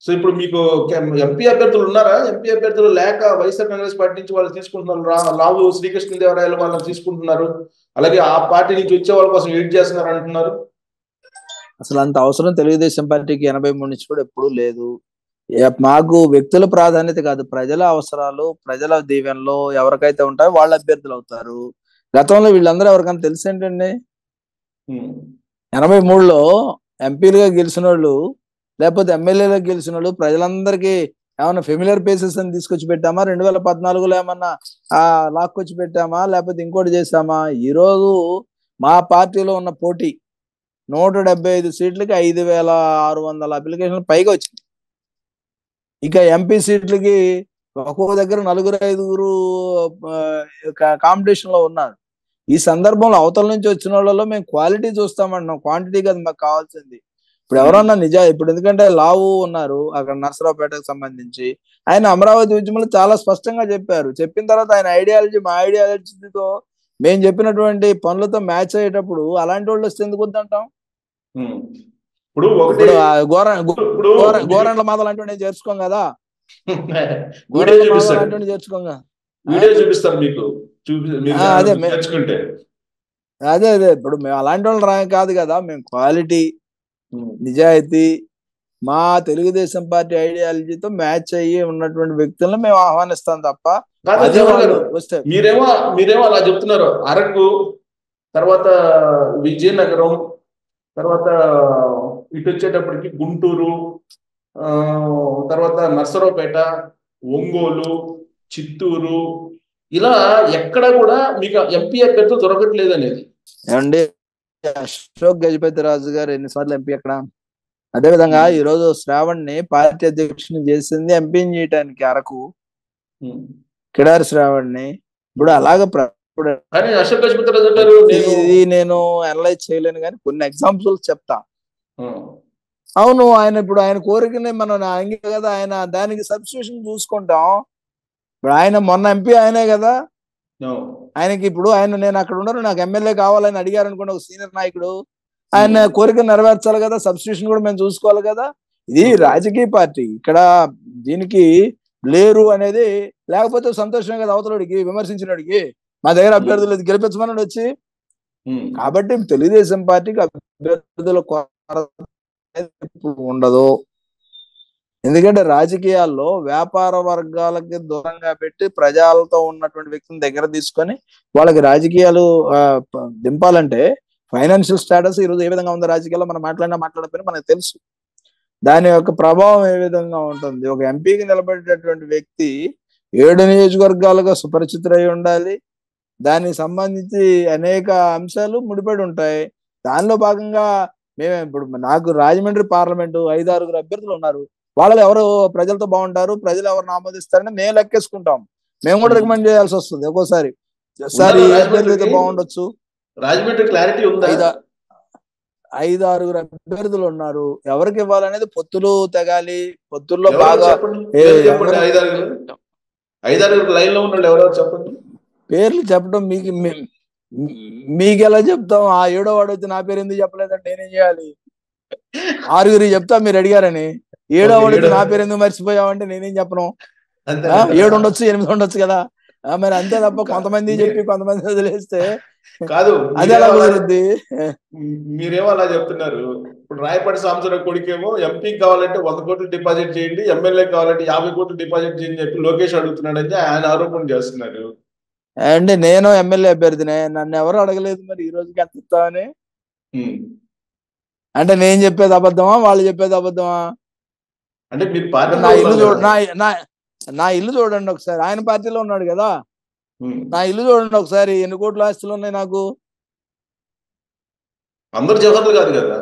So ఇప్పుడు మీకు MP అభ్యర్థులు ఉన్నారా? ఎంపీ అభ్యర్థులు లేక వైఎస్ఆర్ కాంగ్రెస్ పార్టీ నుంచి వాళ్ళు తీసుకుంటున్నారు. లావు శ్రీకృష్ణదేవరాయలు వాళ్ళని తీసుకుంటున్నారు. అలాగే ఆ పార్టీ నుంచి వచ్చే వాళ్ళ కోసం వెయిట్ చేస్తున్నారు అంటున్నారు. అసలు అంత అవసరం తెలుగుదేశం పార్టీకి 83 నుంచి కూడా ఎప్పుడూ లేదు. మాకు వ్యక్తుల ప్రాధాన్యత కాదు, ప్రజల అవసరాలు, ప్రజల దీవెనలో ఎవరికైతే ఉంటాయో వాళ్ళ అభ్యర్థులు అవుతారు. గతంలో వీళ్ళందరూ ఎవరికైనా తెలిసేంటండి? 83లో ఎంపీలుగా గెలిచిన వాళ్ళు లేకపోతే ఎమ్మెల్యేగా గెలిచిన వాళ్ళు ప్రజలందరికీ ఏమన్నా ఫెమిలియర్ ప్లేసెస్ అని తీసుకొచ్చి పెట్టామా? 2014లో ఏమన్నా లాక్కొచ్చి పెట్టామా? లేకపోతే ఇంకోటి చేసామా? ఈరోజు మా పార్టీలో ఉన్న పోటీ 175 సీట్లకి 5,600 అప్లికేషన్లు పైగా వచ్చింది. ఇక ఎంపీ సీట్లకి ఒక్కొక్క దగ్గర 4-5 కాంపిటీషన్ లో ఉన్నారు. ఈ సందర్భంలో అవతల నుంచి వచ్చిన వాళ్ళలో మేము క్వాలిటీ చూస్తామంటున్నాం, క్వాంటిటీ కదా మాకు కావాల్సింది. ఇప్పుడు ఎవరన్నా ఇప్పుడు ఎందుకంటే లావు ఉన్నారు అక్కడ నర్సరావుపేటకు సంబంధించి, ఆయన అమరావతి ఉద్యమంలో చాలా స్పష్టంగా చెప్పారు. చెప్పిన తర్వాత ఆయన ఐడియాలజీ మా ఐడియాలజీతో మేము చెప్పినటువంటి పనులతో మ్యాచ్ అయ్యేటప్పుడు అలాంటి వాళ్ళు వస్తే ఎందుకు వద్దంటాం? ఇప్పుడు గోరంట్ల మాదలు అంటే నేను చేర్చుకోం కదా, చేర్చుకోగా వీడియో చూపిస్తారు మీకు. అదే ఇప్పుడు మేము అలాంటి వాళ్ళు కాదు కదా, మేము క్వాలిటీ, నిజాయితీ, మా తెలుగుదేశం పార్టీ ఐడియాలజీతో మ్యాచ్ అయ్యి ఉన్నటువంటి వ్యక్తులను మేము ఆహ్వానిస్తాం తప్ప మీరేమో అలా చెప్తున్నారు. అరకు, తర్వాత విజయనగరం, తర్వాత ఇటు వచ్చేటప్పటికి గుంటూరు, తర్వాత నర్సరావుపేట, ఒంగోలు, చిత్తూరు, ఇలా ఎక్కడ కూడా మీకు ఎంపీ అభ్యర్థులు దొరకట్లేదు అనేది. ఏమండి, అశోక్ గజపతి రాజు గారు ఎన్నిసార్లు ఎంపీ అక్కడ? అదేవిధంగా ఈ రోజు శ్రావణ్ని పార్టీ అధ్యక్షుని చేసింది ఎంపీని చేయటానికి అరకు, కిడారి శ్రావణ్ని. ఇప్పుడు అలాగ అశోక్ గజపతి రాజు గారు ఇది నేను అనలైజ్ చేయలేను కానీ కొన్ని ఎగ్జాంపుల్స్ చెప్తా. అవును, ఆయన కోరికని మనం కదా, ఆయన దానికి సబ్స్టిట్యూషన్ చూసుకుంటాం. ఇప్పుడు ఆయన మొన్న ఎంపీ ఆయనే కదా, ఆయనకి ఇప్పుడు నేను అక్కడ ఉండరు, నాకు ఎమ్మెల్యే కావాలని అడిగారు అనుకోండి ఒక సీనియర్ నాయకుడు, ఆయన కోరిక నెరవేర్చాలి కదా, సబ్స్టిట్యూషన్ కూడా మేము చూసుకోవాలి కదా. ఇది రాజకీయ పార్టీ, ఇక్కడ దీనికి లేరు అనేది లేకపోతే సంతోషమే కదా అవతలడికి, విమర్శించినడికి. మా దగ్గర అభ్యర్థులు గెలిపించమని వచ్చి. కాబట్టి తెలుగుదేశం పార్టీకి అభ్యర్థుల ఉండదు. ఎందుకంటే రాజకీయాల్లో వ్యాపార వర్గాలకి దూరంగా పెట్టి ప్రజలతో ఉన్నటువంటి వ్యక్తిని దగ్గర తీసుకొని వాళ్ళకి రాజకీయాలు దింపాలంటే ఫైనాన్షియల్ స్టేటస్ ఈరోజు ఏ విధంగా ఉందో రాజకీయాల్లో మనం మాట్లాడకపోయినా మనకు తెలుసు. దాని యొక్క ప్రభావం ఏ విధంగా ఉంటుంది. ఒక ఎంపీకి నిలబడేటటువంటి వ్యక్తి 7 నియోజకవర్గాలుగా సుపరిచితులై ఉండాలి. దానికి సంబంధించి అనేక అంశాలు ముడిపడి ఉంటాయి. దానిలో భాగంగా ఇప్పుడు నాకు రాజమండ్రి పార్లమెంటు 5-6 అభ్యర్థులు ఉన్నారు. వాళ్ళు ఎవరు ప్రజలతో బాగుంటారు, ప్రజలు ఎవరిని ఆమోదిస్తారని మేము లెక్కేసుకుంటాం. మేము కూడా రికమెండ్ చేయాల్సి వస్తుంది ఒక్కోసారి. బాగుండొచ్చు. రాజమండ్రి క్లారిటీ ఉందా? 5-6 అభ్యర్థులు ఉన్నారు. ఎవరికి ఇవ్వాలనేది పొత్తులు తెగాలి. పొత్తుల్లో బాగా పేర్లు చెప్పడం మీకు ఎలా చెప్తాం? ఆ 7వ వాడు వచ్చి నా పేరు ఎందుకు చెప్పలేదంటే నేనేం చేయాలి? 6 చెప్తా మీరు అడిగారని. 7వ వాడు వచ్చి నా పేరు ఎందుకు మర్చిపోయావంటే నేనేం చెప్పను. 7 ఉండొచ్చు, 8 ఉండొచ్చు కదా. మరి అంతే తప్ప కొంతమంది చెప్పి కొంతమంది వదిలేస్తే కాదు. అది ఎలా కుదురుద్ది? మీరేమో అలా చెప్తున్నారు. ఇప్పుడు రాయపాటి సాంబశివరావు కొడుకేమో ఎంపీకి కావాలంటే 100 కోట్లు డిపాజిట్ చేయండి, ఎమ్మెల్యే కావాలంటే 50 కోట్లు డిపాజిట్ చేయండి చెప్పి లోకేష్ అడుగుతున్నాడని ఆయన ఆరోపణ చేస్తున్నారు. అంటే నేను ఎమ్మెల్యే అభ్యర్థినే, నన్ను ఎవరు అడగలేదు మరి ఈ రోజుకి ఎంత ఇస్తామని. అంటే నేను చెప్పేది అబద్ధమా, వాళ్ళు చెప్పేది అబద్ధమా? అంటే నా ఇల్లు చూడండి ఒకసారి. ఆయన పార్టీలో ఉన్నాడు కదా, నా ఇల్లు చూడండి ఒకసారి. ఎన్ని కోట్ల ఆస్తులు ఉన్నాయి నాకు? అందరు జగత్తులు కాదు కదా,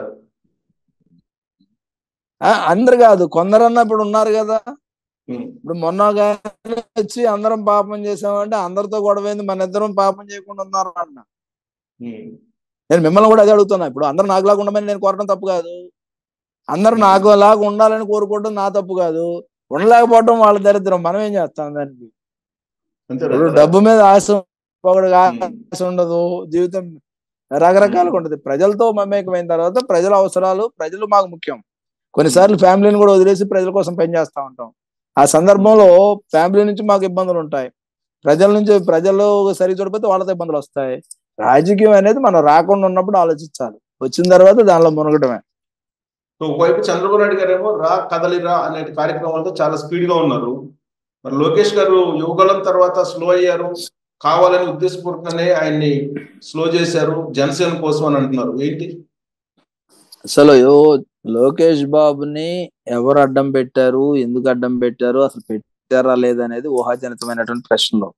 అందరు కాదు, కొందరన్నా ఇప్పుడు ఉన్నారు కదా. ఇప్పుడు మొన్న వచ్చి అందరం పాపం చేసామంటే అందరితో గొడవైంది, మన ఇద్దరం పాపం చేయకుండా ఉన్నారు అన్న. నేను మిమ్మల్ని కూడా అదే అడుగుతున్నా. ఇప్పుడు అందరూ నాకులాగా ఉండమని నేను కోరడం తప్పు కాదు, అందరూ నాకు లాగా ఉండాలని కోరుకోవడం నా తప్పు కాదు. ఉండలేకపోవడం వాళ్ళ దరిద్రం, మనం ఏం చేస్తాం దానికి? ఇప్పుడు డబ్బు మీద ఆశ ఉండదు, జీవితం రకరకాలుగా ఉంటుంది. ప్రజలతో మమేకమైన తర్వాత ప్రజల అవసరాలు, ప్రజలు మాకు ముఖ్యం. కొన్నిసార్లు ఫ్యామిలీని కూడా వదిలేసి ప్రజల కోసం పనిచేస్తా ఉంటాం. ఆ సందర్భంలో ఫ్యామిలీ నుంచి మాకు ఇబ్బందులు ఉంటాయి, ప్రజల నుంచి ప్రజలు సరి చూడకపోతే వాళ్ళతో ఇబ్బందులు వస్తాయి. రాజకీయం అనేది మనం రాకుండా ఉన్నప్పుడు ఆలోచించాలి, వచ్చిన తర్వాత దానిలో మునగడమే. సో ఒకవైపు చంద్రబాబు నాయుడు గారు ఏమో రా కదలిరా అనే కార్యక్రమాలతో చాలా స్పీడ్ గా ఉన్నారు. మరి లోకేష్ గారు యువగలం తర్వాత స్లో అయ్యారు, కావాలని ఉద్దేశపూర్వకంగానే ఆయన్ని స్లో చేశారు జనసేన కోసం అని అంటున్నారు. ఏంటి అసలు లోకేష్ బాబుని ఎవరు అడ్డం పెట్టారు, ఎందుకు అడ్డం పెట్టారు, అసలు పెట్టారా లేదనేది ఊహాజనితమైనటువంటి ప్రశ్నలు.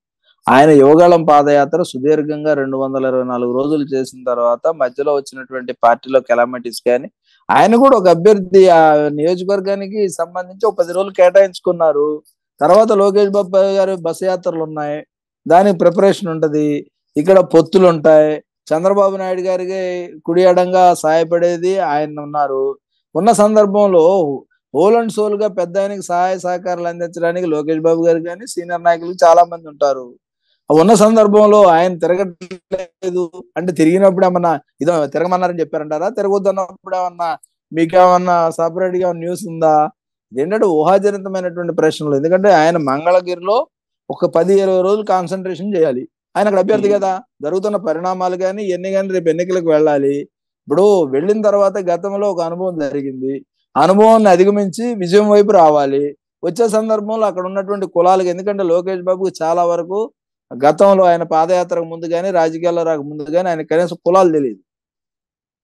ఆయన యువగళం పాదయాత్ర సుదీర్ఘంగా 224 రోజులు చేసిన తర్వాత మధ్యలో వచ్చినటువంటి పార్టీలో కెలామిటీస్ కానీ ఆయన కూడా ఒక అభ్యర్థి ఆ నియోజకవర్గానికి సంబంధించి ఒక 10 రోజులు కేటాయించుకున్నారు. తర్వాత లోకేష్ బాబు గారి బస్ యాత్రలు ఉన్నాయి, దానికి ప్రిపరేషన్ ఉంటది, ఇక్కడ పొత్తులు ఉంటాయి, చంద్రబాబు నాయుడు గారికి కుడి ఎడంగా సహాయపడేది ఆయన ఉన్నారు. ఉన్న సందర్భంలో హోల్ అండ్ సోల్ గా పెద్ద ఆయనకి సహాయ సహకారాలు అందించడానికి లోకేష్ బాబు గారు కానీ సీనియర్ నాయకులు చాలా మంది ఉంటారు. ఉన్న సందర్భంలో ఆయన తిరగట్లేదు అంటే తిరిగినప్పుడు ఏమన్నా ఇదో తిరగమన్నారని చెప్పారంటారా, తిరగొద్దన్నప్పుడు ఏమన్నా మీకేమన్నా సపరేట్ గా న్యూస్ ఉందా? ఏంటంటే ఊహాజనితమైనటువంటి ప్రశ్నలు. ఎందుకంటే ఆయన మంగళగిరిలో ఒక 10-20 రోజులు కాన్సన్ట్రేషన్ చేయాలి, ఆయన అక్కడ అభ్యర్థి కదా, జరుగుతున్న పరిణామాలు కానీ ఎన్ని కానీ రేపు ఎన్నికలకు వెళ్ళాలి. ఇప్పుడు వెళ్ళిన తర్వాత గతంలో ఒక అనుభవం జరిగింది, అనుభవాన్ని అధిగమించి విజయం వైపు రావాలి. వచ్చే సందర్భంలో అక్కడ ఉన్నటువంటి కులాలకు, ఎందుకంటే లోకేష్ బాబుకు చాలా వరకు గతంలో ఆయన పాదయాత్రకు ముందు కానీ రాజకీయాల్లో రాక ముందు కానీ ఆయన కనీసం కులాలు తెలియదు,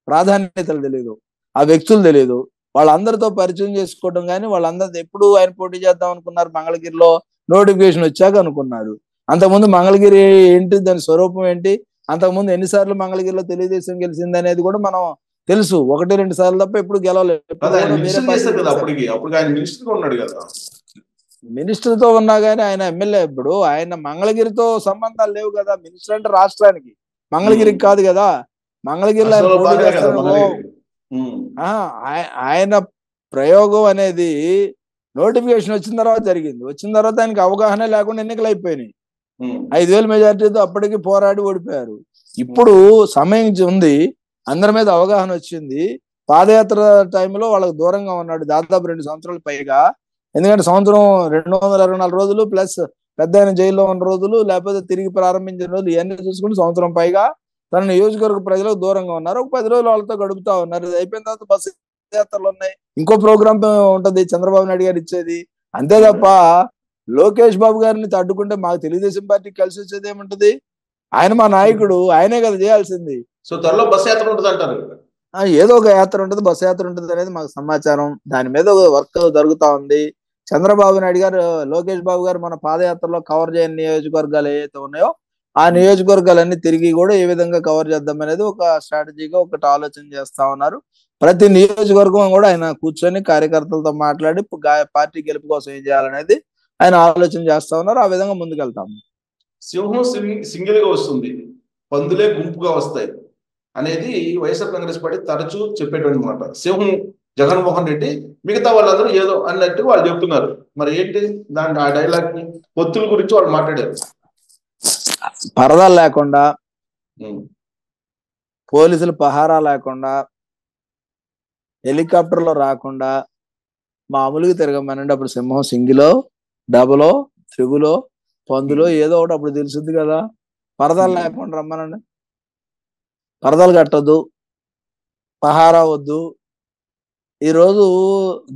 ప్రాధాన్యతలు తెలియదు, ఆ వ్యక్తులు తెలియదు. వాళ్ళందరితో పరిచయం చేసుకోవడం కానీ వాళ్ళందరితో ఎప్పుడు ఆయన పోటీ చేద్దాం అనుకున్నారు, మంగళగిరిలో నోటిఫికేషన్ వచ్చాక అనుకున్నారు. అంతకుముందు మంగళగిరి ఏంటి, దాని స్వరూపం ఏంటి, అంతకుముందు ఎన్నిసార్లు మంగళగిరిలో తెలుగుదేశం గెలిచింది అనేది కూడా మనం తెలుసు. 1-2 సార్లు తప్ప ఎప్పుడు గెలవలేదు. మినిస్టర్ తో ఉన్నా కానీ ఆయన ఎమ్మెల్యే. ఇప్పుడు ఆయన మంగళగిరితో సంబంధాలు లేవు కదా, మినిస్టర్ అంటే రాష్ట్రానికి, మంగళగిరికి కాదు కదా. మంగళగిరిలో ఆయన పోటీ చేస్తాను, ఆయన ప్రయోగం అనేది నోటిఫికేషన్ వచ్చిన తర్వాత జరిగింది. వచ్చిన తర్వాత ఆయనకి అవగాహన లేకుండా ఎన్నికలు అయిపోయినాయి. 5,000 మెజార్టీతో అప్పటికి పోరాడి ఓడిపోయారు. ఇప్పుడు సమయం ఉంది, అందరి మీద అవగాహన వచ్చింది. పాదయాత్ర టైంలో వాళ్ళకి దూరంగా ఉన్నాడు దాదాపు 2 సంవత్సరాల పైగా. ఎందుకంటే సంవత్సరం 224 రోజులు ప్లస్ పెద్ద ఆయన జైల్లో ఉన్న రోజులు, లేకపోతే తిరిగి ప్రారంభించిన రోజులు, ఇవన్నీ చూసుకుంటే సంవత్సరం పైగా తన నియోజకవర్గ ప్రజలకు దూరంగా ఉన్నారు. ఒక 10 రోజులు వాళ్ళతో గడుపుతా ఉన్నారు. అయిపోయిన తర్వాత బస్సు యాత్రలు ఉన్నాయి, ఇంకో ప్రోగ్రామ్ ఉంటది చంద్రబాబు నాయుడు గారు ఇచ్చేది. అంతే తప్ప లోకేష్ బాబు గారిని అడ్డుకుంటే మాకు తెలుగుదేశం పార్టీ కలిసి వచ్చేది ఏముంటది? ఆయన మా నాయకుడు, ఆయనే కదా చేయాల్సింది. సో త్వరలో బస్ యాత్ర ఉంటుంది అంటారు. ఏదో ఒక యాత్ర ఉంటుంది, బస్ యాత్ర ఉంటుంది అనేది మాకు సమాచారం. దాని మీద వర్క్ జరుగుతా ఉంది. చంద్రబాబు నాయుడు గారు, లోకేష్ బాబు గారు మన పాదయాత్రలో కవర్ చేయని నియోజకవర్గాలు ఏవైతే ఉన్నాయో ఆ నియోజకవర్గాలన్నీ తిరిగి కూడా ఏ విధంగా కవర్ చేద్దాం అనేది ఒక స్ట్రాటజీగా ఒకటి ఆలోచన చేస్తా ఉన్నారు. ప్రతి నియోజకవర్గం కూడా ఆయన కూర్చొని కార్యకర్తలతో మాట్లాడి పార్టీ గెలుపు కోసం ఏం చేయాలనేది ఆయన ఆలోచన చేస్తా ఉన్నారు. ఆ విధంగా ముందుకెళ్తాం. సింహం సింగిల్ గా వస్తుంది, పందులే గుంపుగా వస్తాయి అనేది వైఎస్ఆర్ కాంగ్రెస్ పార్టీ తరచూ చెప్పేటువంటి మాట. సింహం జగన్మోహన్ రెడ్డి, మిగతా వాళ్ళందరూ ఏదో అన్నట్టు వాళ్ళు చెప్తున్నారు. మరి ఏంటి దాని ఆ డైలాగ్ ని, పొత్తుల గురించి వాళ్ళు మాట్లాడారు. పరదాలు లేకుండా, పోలీసులు పహారా లేకుండా, హెలికాప్టర్లో రాకుండా మామూలుగా తిరగమనండి. అప్పుడు సింహం సింగిలో, డబులో, త్రిగులో, పందులో ఏదో ఒకటి అప్పుడు తెలుసుద్ది కదా. పరదాలు లేకుండా రమ్మనండి, పరదాలు కట్టొద్దు, పహారా వద్దు. ఈరోజు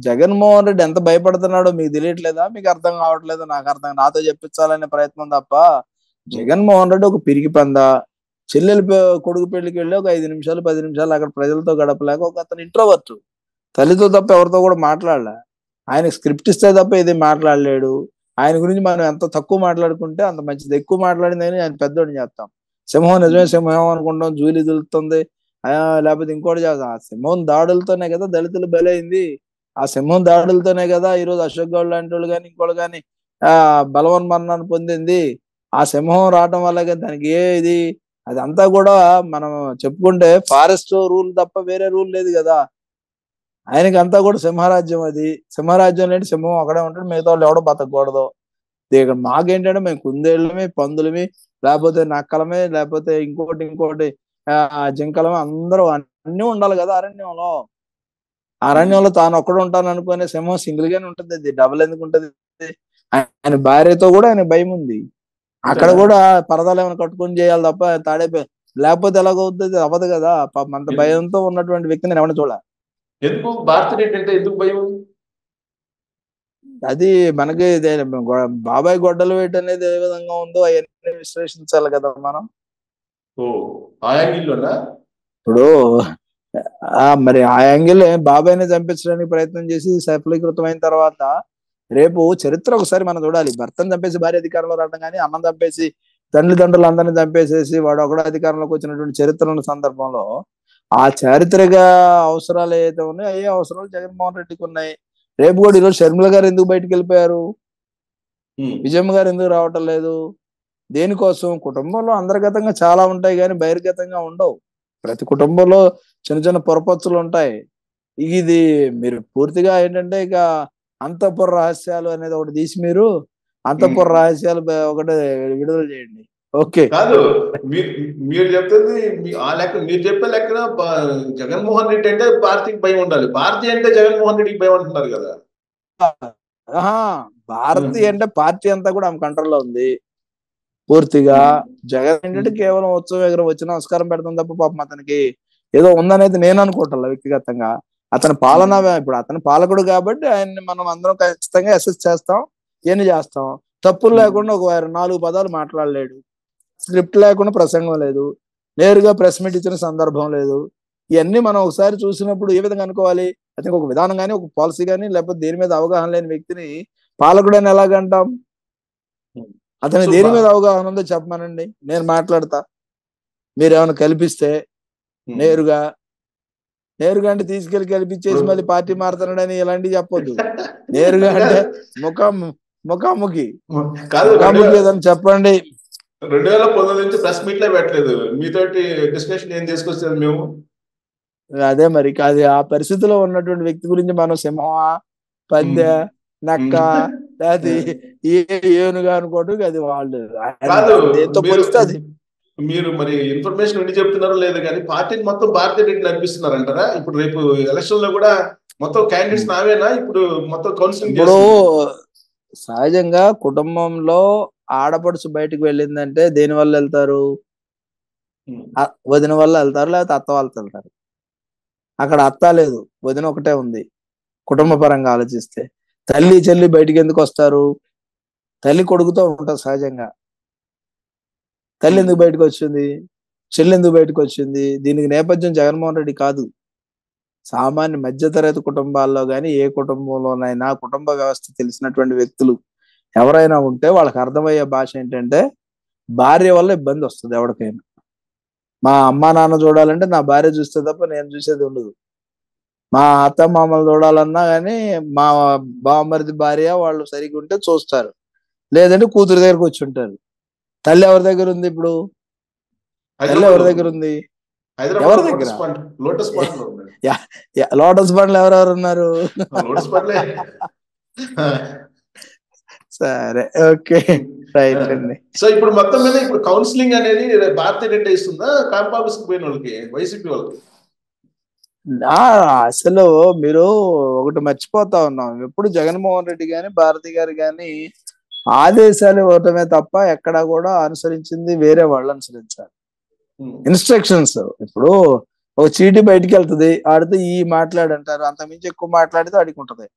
జగన్మోహన్ రెడ్డి ఎంత భయపడుతున్నాడో మీకు తెలియట్లేదా? మీకు అర్థం కావట్లేదు, నాతో చెప్పించాలనే ప్రయత్నం తప్ప. జగన్మోహన్ రెడ్డి ఒక పిరికి పంద. చెల్లెలు కొడుకు పెళ్లికి వెళ్ళి ఒక 5 నిమిషాలు 10 నిమిషాలు అక్కడ ప్రజలతో గడపలేక ఒక అతను ఇంట్రోవర్ట్, తల్లితో తప్ప ఎవరితో కూడా మాట్లాడలే. ఆయనకి స్క్రిప్ట్ ఇస్తే తప్ప ఇది మాట్లాడలేడు. ఆయన గురించి మనం ఎంత తక్కువ మాట్లాడుకుంటే అంత మంచిది. ఎక్కువ మాట్లాడిందని ఆయన పెద్దోడిని చేస్తాం. సింహం నిజమే సింహం అనుకుంటాం, జూలి దులుతుంది, లేకపోతే ఇంకోటి చేస్తాం. ఆ సింహం దాడులతోనే కదా దళితులు బలైంది. ఆ సింహం దాడులతోనే కదా ఈరోజు అశోక్ గౌడ్ లాంటి వాళ్ళు కానీ ఇంకోళ్ళు కానీ బలవన్మరణాన్ని పొందింది. ఆ సింహం రావటం వల్ల దానికి ఇది అదంతా కూడా మనం చెప్పుకుంటే ఫారెస్ట్ రూల్ తప్ప వేరే రూల్ లేదు కదా. ఆయనకి అంతా కూడా సింహరాజ్యం. అది సింహరాజ్యం ఏంటి, సింహం అక్కడే ఉంటాడు, మిగతా వాళ్ళు ఎవడో బతకూడదు. ఇక్కడ మాకేంటంటే మేము కుందేళ్ళమే, పందులమి, లేకపోతే నక్కలమే, లేకపోతే ఇంకోటి జింకలమే, అందరూ అన్ని ఉండాలి కదా అరణ్యంలో. అరణ్యంలో తాను ఒక్కడు ఉంటాను అనుకునే సింహం సింగిల్ గానే ఉంటుంది, అది డబుల్ ఎందుకు ఉంటది? ఆయన భార్యతో కూడా ఆయన భయం ఉంది. అక్కడ అంతేనా? కూడా పరదాలు ఏమైనా కట్టుకొని చేయాలి తప్ప లేకపోతే ఎలాగవుతుంది? అవ్వదు కదా. పాపం అంత భయంతో ఉన్నటువంటి వ్యక్తిని నేను ఎవరిని చూడ. ఎందుకు భారతిరెడ్డి అంటే ఎందుకు భయం? అది మనకి బాబాయ్ గొడ్డలు వేట అనేది ఏ విధంగా ఉందో అవన్నీ విశ్లేషించాలి కదా మనం. ఓ, ఆ యాంగిల్లోనా? ఇప్పుడు మరి ఆ యాంగిల్ బాబాయ్ని చంపించడానికి ప్రయత్నం చేసి సఫలీకృతమైన తర్వాత రేపు చరిత్ర ఒకసారి మనం చూడాలి. భర్తను చంపేసి భార్య అధికారంలో రావడం కానీ, అన్నం చంపేసి తల్లిదండ్రులు అందరిని చంపేసేసి వాడు ఒకడు అధికారంలోకి వచ్చినటువంటి చరిత్ర ఉన్న సందర్భంలో ఆ చారిత్రక అవసరాలు ఏదైతే ఉన్నాయో అయ్యే అవసరాలు జగన్మోహన్ రెడ్డికి ఉన్నాయి. రేపు కూడా ఈరోజు షర్మిల గారు ఎందుకు బయటకు వెళ్ళిపోయారు? విజయమ్మ గారు ఎందుకు రావటం లేదు? దేనికోసం? కుటుంబంలో అంతర్గతంగా చాలా ఉంటాయి కానీ బహిర్గతంగా ఉండవు. ప్రతి కుటుంబంలో చిన్న చిన్న పొరపచ్చులు ఉంటాయి. ఇది మీరు పూర్తిగా ఏంటంటే ఇక అంతఃపుర రహస్యాలు అనేది ఒకటి తీసి మీరు అంతఃపుర రహస్యాలు ఒకటి విడుదల చేయండి. ఓకే కాదు, మీరు చెప్తుంది ఆ లెక్క, మీరు చెప్పే లెక్కన జగన్మోహన్ రెడ్డి అంటే భారతికి భయం ఉండాలి, భారతి అంటే జగన్మోహన్ రెడ్డికి భయం అంటున్నారు కదా. భారతి అంటే పార్టీ అంతా కూడా ఆమె కంట్రోల్లో ఉంది పూర్తిగా. జగన్ ఏంటంటే కేవలం ఉత్సవ దగ్గర వచ్చి నమస్కారం పెడతాం తప్ప పాపం అతనికి ఏదో ఉందనేది నేను అనుకుంటా వ్యక్తిగతంగా. అతని పాలన, ఇప్పుడు అతని పాలకుడు కాబట్టి ఆయన్ని మనం అందరం ఖచ్చితంగా అసెస్ చేస్తాం, ఎన్ని చేస్తాం. తప్పులు లేకుండా ఒక 4 పదాలు మాట్లాడలేడు, స్క్రిప్ట్ లేకుండా ప్రసంగం లేదు, నేరుగా ప్రెస్ మీట్ ఇచ్చిన సందర్భం లేదు. ఇవన్నీ మనం ఒకసారి చూసినప్పుడు ఏ విధంగా అనుకోవాలి? అతనికి ఒక విధానం కానీ ఒక పాలసీ కానీ లేకపోతే దేని మీద అవగాహన లేని వ్యక్తిని పాలకుడని ఎలాగంటాం? అతని దేని మీద అవగాహన ఉందో చెప్పమనండి, నేను మాట్లాడతా. మీరేమైనా కల్పిస్తే నేరుగా అంటే తీసుకెళ్లి కల్పించేసి మళ్ళీ పార్టీ మారుతున్నాడని ఇలాంటివి చెప్పొద్దు. నేరుగా అంటే ముఖాముఖి ఏదైనా చెప్పండి. 2019 నుంచి ప్రెస్ మీట్ లో పెట్టలేదు, మీతోటి డిస్కషన్ ఏం తీసుకొచ్చేది మేము. అదే మరి కాదు, ఆ పరిస్థితిలో ఉన్నటువంటి వ్యక్తి గురించి మనం సింహమా, పందె, నక్క, అది ఏనుగా అనుకోవడం అది వాళ్ళు దేంతో పోలిస్తే అది. మీరు మరి ఇన్ఫర్మేషన్ ఉండి చెప్తున్నారో లేదు కానీ పార్టీని మొత్తం భారతీయ రెడ్డి నడిపిస్తున్నారంటారా? ఇప్పుడు రేపు ఎలక్షన్ లో కూడా మొత్తం క్యాండిడేట్స్ నావేనా ఇప్పుడు మొత్తం కౌన్సిలింగ్? ఇప్పుడు సహజంగా కుటుంబంలో ఆడపడుచు బయటకు వెళ్ళిందంటే దేని వల్ల వెళ్తారు? వదిన వల్ల వెళ్తారు, లేకపోతే అత్త వాళ్ళతో వెళ్తారు. అక్కడ అత్త లేదు, వదిన ఒకటే ఉంది. కుటుంబ పరంగా ఆలోచిస్తే తల్లి చెల్లి బయటికి ఎందుకు వస్తారు? తల్లి కొడుకుతో ఉంటారు సహజంగా. తల్లి ఎందుకు బయటకు వచ్చింది? చెల్లి ఎందుకు బయటకు వచ్చింది? దీనికి నేపథ్యం జగన్మోహన్ రెడ్డి కాదు. సామాన్య మధ్యతరగతి కుటుంబాల్లో కానీ ఏ కుటుంబంలోనైనా కుటుంబ వ్యవస్థ తెలిసినటువంటి వ్యక్తులు ఎవరైనా ఉంటే వాళ్ళకి అర్థమయ్యే భాష ఏంటంటే భార్య వల్ల ఇబ్బంది వస్తుంది ఎవరికైనా. మా అమ్మా నాన్న చూడాలంటే నా భార్య చూస్తే తప్ప నేను చూసేది ఉండదు. మా అత్త మామలు చూడాలన్నా కానీ మా బావమరిది భార్య వాళ్ళు సరిగ్గా ఉంటే చూస్తారు, లేదంటే కూతురు దగ్గరకు వచ్చి ఉంటారు. తల్లి ఎవరి దగ్గర ఉంది? ఇప్పుడు తల్లి ఎవరి దగ్గర ఉంది? ఎవరి దగ్గర? లోటస్ బండ్లు ఎవరెవరు ఉన్నారు? సరే, ఓకే, రైట్ అండి. సో ఇప్పుడు మొత్తం మీద ఇప్పుడు కౌన్సిలింగ్ అనేది భారతీయ రెడ్డి ఇస్తుందా క్యాంప్ ఆఫీస్ కి పోయిన వాళ్ళకి, వైసీపీ వాళ్ళకి? అసలు మీరు ఒకటి మర్చిపోతా ఉన్నాం, ఎప్పుడు జగన్మోహన్ రెడ్డి గాని భారతి గారు గాని ఆదేశాలు ఇవ్వటమే తప్ప ఎక్కడా కూడా అనుసరించింది వేరే వాళ్ళు అనుసరించాలి ఇన్స్ట్రక్షన్స్. ఇప్పుడు ఒక చీటీ బయటికి వెళ్తుంది, ఆడితే ఈ మాట్లాడంటారు, అంతకుమించి ఎక్కువ మాట్లాడితే ఆడికి ఉంటది.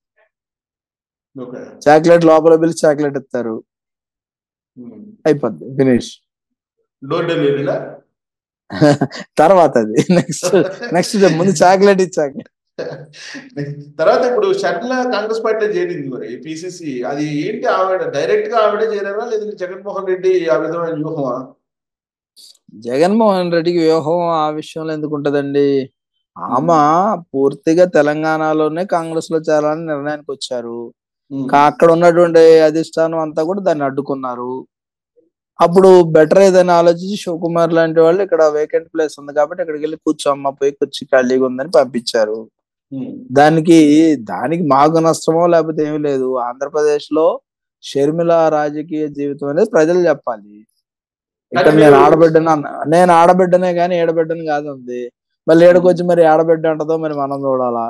చాక్లెట్ లోపల పిలిచి చాక్లెట్ ఇస్తారు, అయిపోద్ది, ఫినిష్. డోర్ డెలివరీనా? తర్వాత అది నెక్స్ట్ ముందు చాక్లెట్ ఇచ్చాక తర్వాత ఇప్పుడు షర్మిల కాంగ్రెస్ పార్టీలో చేరింది, మరి పిసిసి అది ఏంటి? ఆవిడ డైరెక్ట్ గా ఆవిడే చేరారా లేదంటే జగన్మోహన్ రెడ్డి ఆ విధమైన వ్యూహమా? జగన్మోహన్ రెడ్డికి వ్యూహం ఆ విషయంలో ఎందుకు ఉంటదండి? ఆమె పూర్తిగా తెలంగాణలోనే కాంగ్రెస్ లో చేరాలని నిర్ణయానికి వచ్చారు. అక్కడ ఉన్నటువంటి అధిష్టానం అంతా కూడా దాన్ని అడ్డుకున్నారు. అప్పుడు బెటర్ ఏదైనా ఆలోచించి శివకుమార్ లాంటి వాళ్ళు ఇక్కడ వేకెంట్ ప్లేస్ ఉంది కాబట్టి ఇక్కడికి వెళ్ళి కూర్చోమ్మ, పోయి కూర్చి ఖాళీగా ఉందని పంపించారు. దానికి మాకు నష్టమో లేకపోతే ఏమీ లేదు. ఆంధ్రప్రదేశ్ లో షర్మిల రాజకీయ జీవితం అనేది ప్రజలు చెప్పాలి. ఇక్కడ నేను ఆడబిడ్డనే కానీ ఏడబిడ్డని కాదు ఉంది. మళ్ళీ ఏడకొచ్చి మరి ఆడబిడ్డ అంటదో మరి మనం చూడాలా?